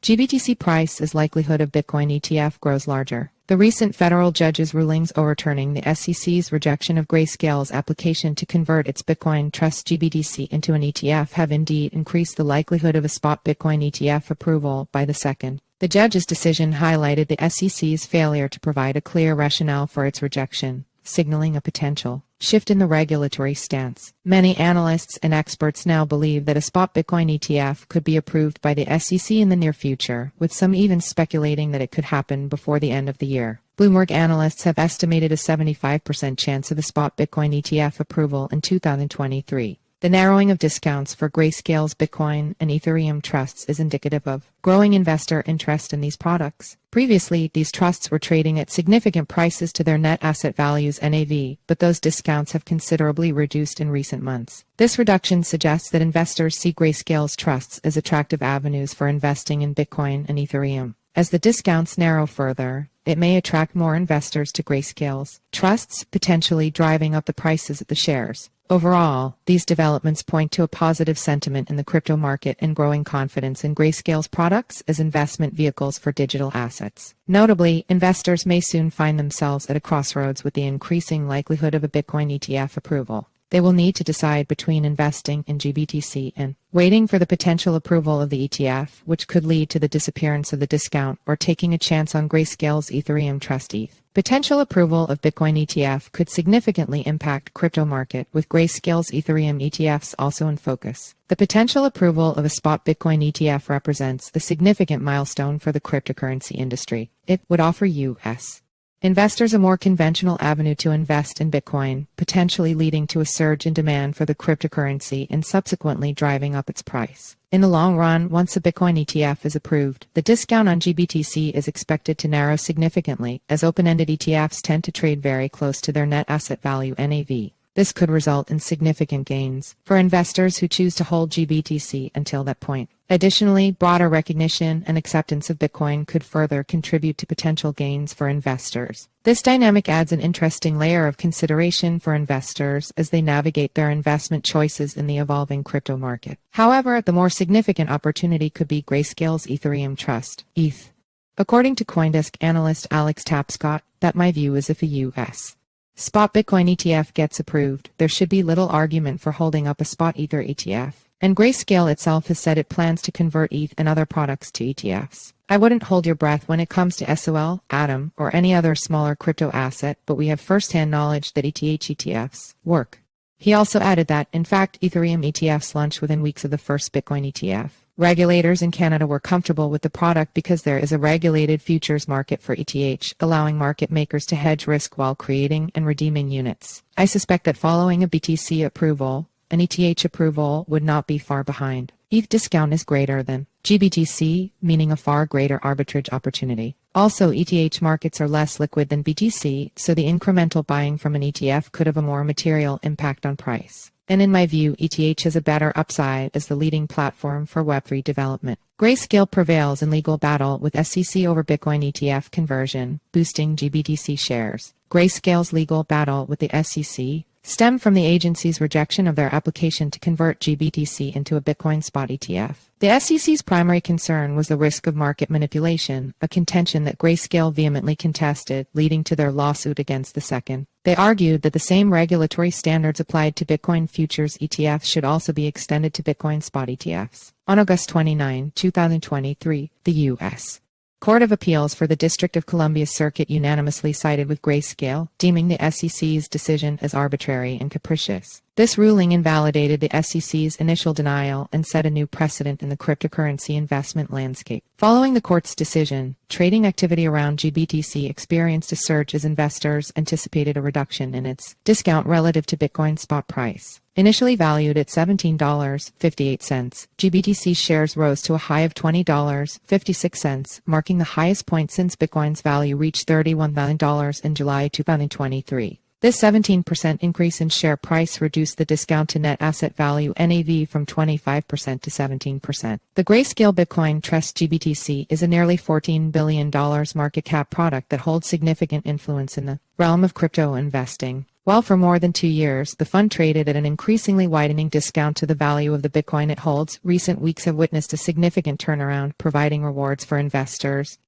GBTC price as likelihood of Bitcoin ETF grows larger. The recent federal judge's rulings overturning the SEC's rejection of Grayscale's application to convert its Bitcoin trust GBTC into an ETF have indeed increased the likelihood of a spot Bitcoin ETF approval by the second. The judge's decision highlighted the SEC's failure to provide a clear rationale for its rejection, signaling a potential shift in the regulatory stance. Many analysts and experts now believe that a spot Bitcoin ETF could be approved by the SEC in the near future, with some even speculating that it could happen before the end of the year. Bloomberg analysts have estimated a 75% chance of a spot Bitcoin ETF approval in 2023. The narrowing of discounts for Grayscale's Bitcoin and Ethereum trusts is indicative of growing investor interest in these products. Previously, these trusts were trading at significant prices to their net asset values (NAV), but those discounts have considerably reduced in recent months. This reduction suggests that investors see Grayscale's trusts as attractive avenues for investing in Bitcoin and Ethereum. As the discounts narrow further, it may attract more investors to Grayscale's trusts, potentially driving up the prices of the shares. Overall, these developments point to a positive sentiment in the crypto market and growing confidence in Grayscale's products as investment vehicles for digital assets. Notably, investors may soon find themselves at a crossroads with the increasing likelihood of a Bitcoin ETF approval. They will need to decide between investing in GBTC and waiting for the potential approval of the ETF, which could lead to the disappearance of the discount, or taking a chance on Grayscale's Ethereum trust ETH. Potential approval of Bitcoin ETF could significantly impact crypto market, with Grayscale's Ethereum ETFs also in focus. The potential approval of a spot Bitcoin ETF represents a significant milestone for the cryptocurrency industry. It would offer U.S. investors a more conventional avenue to invest in Bitcoin, potentially leading to a surge in demand for the cryptocurrency and subsequently driving up its price. In the long run, once a Bitcoin ETF is approved, the discount on GBTC is expected to narrow significantly, as open-ended ETFs tend to trade very close to their net asset value (NAV). This could result in significant gains for investors who choose to hold GBTC until that point. Additionally, broader recognition and acceptance of Bitcoin could further contribute to potential gains for investors. This dynamic adds an interesting layer of consideration for investors as they navigate their investment choices in the evolving crypto market. However, the more significant opportunity could be Grayscale's Ethereum trust, ETH. According to CoinDesk analyst Alex Tapscott, that my view is if a U.S. spot Bitcoin ETF gets approved, there should be little argument for holding up a spot Ether ETF. And Grayscale itself has said it plans to convert ETH and other products to ETFs. I wouldn't hold your breath when it comes to SOL, Atom, or any other smaller crypto asset, but we have first-hand knowledge that ETH ETFs work. He also added that, in fact, Ethereum ETFs launched within weeks of the first Bitcoin ETF. Regulators in Canada were comfortable with the product because there is a regulated futures market for ETH, allowing market makers to hedge risk while creating and redeeming units. I suspect that following a BTC approval, an ETH approval would not be far behind. ETH discount is greater than GBTC, meaning a far greater arbitrage opportunity. Also, ETH markets are less liquid than BTC, so the incremental buying from an ETF could have a more material impact on price. And in my view, ETH has a better upside as the leading platform for Web3 development. Grayscale prevails in legal battle with SEC over Bitcoin ETF conversion, boosting GBTC shares. Grayscale's legal battle with the SEC stemmed from the agency's rejection of their application to convert GBTC into a Bitcoin spot ETF. The SEC's primary concern was the risk of market manipulation, a contention that Grayscale vehemently contested, leading to their lawsuit against the second. They argued that the same regulatory standards applied to Bitcoin futures ETFs should also be extended to Bitcoin spot ETFs. On August 29, 2023, the U.S. Court of Appeals for the District of Columbia Circuit unanimously sided with Grayscale, deeming the SEC's decision as arbitrary and capricious. This ruling invalidated the SEC's initial denial and set a new precedent in the cryptocurrency investment landscape. Following the court's decision, trading activity around GBTC experienced a surge as investors anticipated a reduction in its discount relative to Bitcoin spot price. Initially valued at $17.58, GBTC shares rose to a high of $20.56, marking the highest point since Bitcoin's value reached $31,000 in July 2023. This 17% increase in share price reduced the discount to net asset value (NAV) from 25% to 17%. The Grayscale Bitcoin Trust GBTC is a nearly $14 billion market cap product that holds significant influence in the realm of crypto investing. While for more than 2 years, the fund traded at an increasingly widening discount to the value of the Bitcoin it holds, recent weeks have witnessed a significant turnaround, providing rewards for investors.